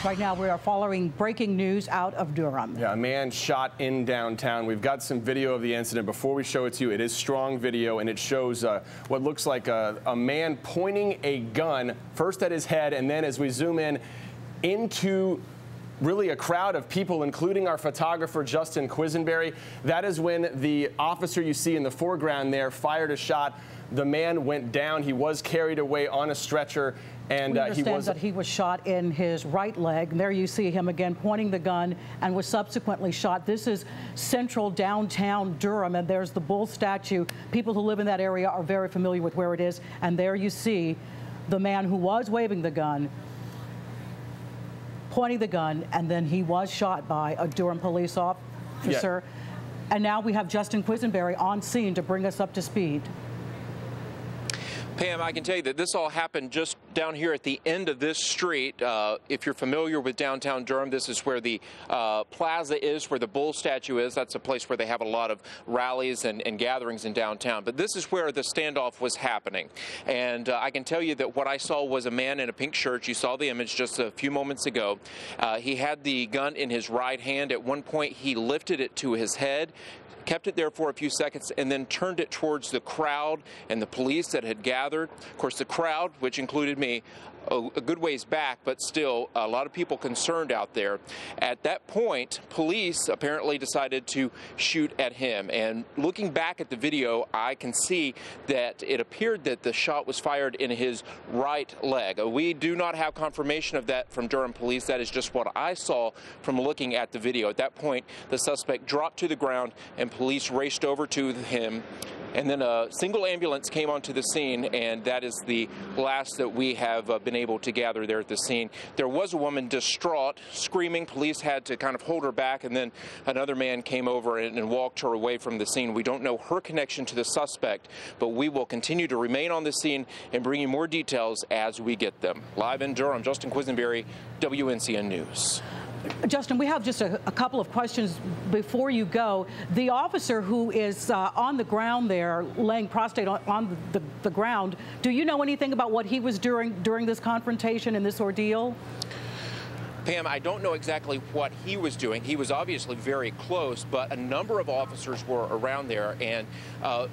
Right now, we are following breaking news out of Durham. Yeah, a man shot in downtown. We've got some video of the incident. Before we show it to you, it is strong video, and it shows what looks like a man pointing a gun first at his head, and then as we zoom in into really a crowd of people, including our photographer, Justin Quisenberry. That is when the officer you see in the foreground there fired a shot. The man went down. He was carried away on a stretcher. And we understand that he was shot in his right leg. And there you see him again pointing the gun and was subsequently shot. This is central downtown Durham, and there's the bull statue. People who live in that area are very familiar with where it is. And there you see the man who was waving the gun, pointing the gun, and then he was shot by a Durham police officer. Yeah. And now we have Justin Quisenberry on scene to bring us up to speed. Pam, I can tell you that this all happened just down here at the end of this street. If you're familiar with downtown Durham, this is where the plaza is, where the bull statue is. That's a place where they have a lot of rallies and gatherings in downtown. But this is where the standoff was happening. And I can tell you that what I saw was a man in a pink shirt. You saw the image just a few moments ago. He had the gun in his right hand. At one point, he lifted it to his head, kept it there for a few seconds, and then turned it towards the crowd and the police that had gathered. Of course, the crowd, which included me, a good ways back, but still a lot of people concerned out there. At that point, police apparently decided to shoot at him. And looking back at the video, I can see that it appeared that the shot was fired in his right leg. We do not have confirmation of that from Durham police. That is just what I saw from looking at the video. At that point, the suspect dropped to the ground and police raced over to him. And then a single ambulance came onto the scene, and that is the last that we have been able to gather there at the scene. There was a woman distraught, screaming. Police had to kind of hold her back, and then another man came over and walked her away from the scene. We don't know her connection to the suspect, but we will continue to remain on the scene and bring you more details as we get them. Live in Durham, Justin Quisenberry, WNCN News. Justin, we have just a couple of questions before you go. The officer who is on the ground there, laying prostrate on the ground, do you know anything about what he was doing during this confrontation and this ordeal? Pam, I don't know exactly what he was doing. He was obviously very close, but a number of officers were around there. And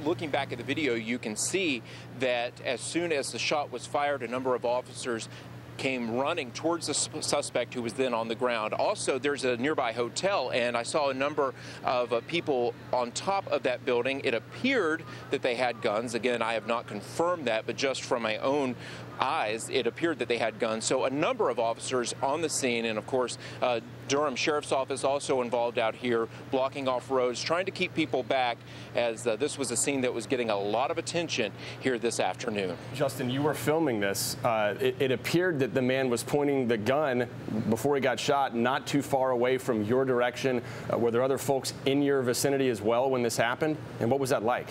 looking back at the video, you can see that as soon as the shot was fired, a number of officers came running towards the suspect, who was then on the ground. Also, there's a nearby hotel, and I saw a number of people on top of that building. It appeared that they had guns. Again, I have not confirmed that, but just from my own eyes, it appeared that they had guns. So a number of officers on the scene, and of course, Durham Sheriff's Office also involved out here, blocking off roads, trying to keep people back, as this was a scene that was getting a lot of attention here this afternoon. Justin, you were filming this. It appeared that the man was pointing the gun before he got shot not too far away from your direction. Were there other folks in your vicinity as well when this happened? And what was that like?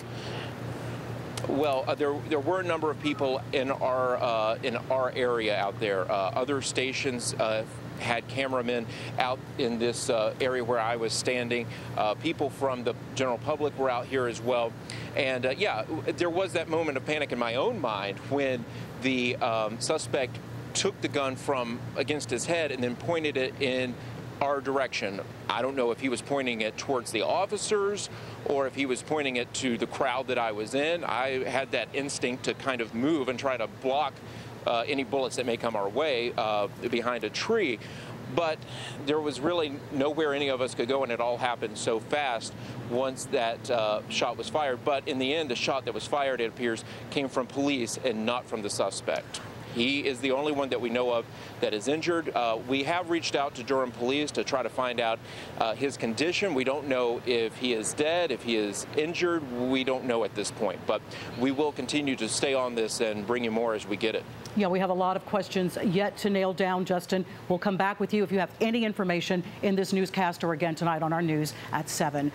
Well, there were a number of people in our area out there. Other stations had cameramen out in this area where I was standing. People from the general public were out here as well. And yeah, there was that moment of panic in my own mind when the suspect took the gun from against his head and then pointed it in our direction. I don't know if he was pointing it towards the officers or if he was pointing it to the crowd that I was in. I had that instinct to kind of move and try to block any bullets that may come our way behind a tree. But there was really nowhere any of us could go, and it all happened so fast once that shot was fired. But in the end, the shot that was fired, it appears, came from police and not from the suspect. He is the only one that we know of that is injured. We have reached out to Durham police to try to find out his condition. We don't know if he is dead, if he is injured. We don't know at this point, but we will continue to stay on this and bring you more as we get it. Yeah, we have a lot of questions yet to nail down, Justin. We'll come back with you if you have any information in this newscast or again tonight on our news at 7.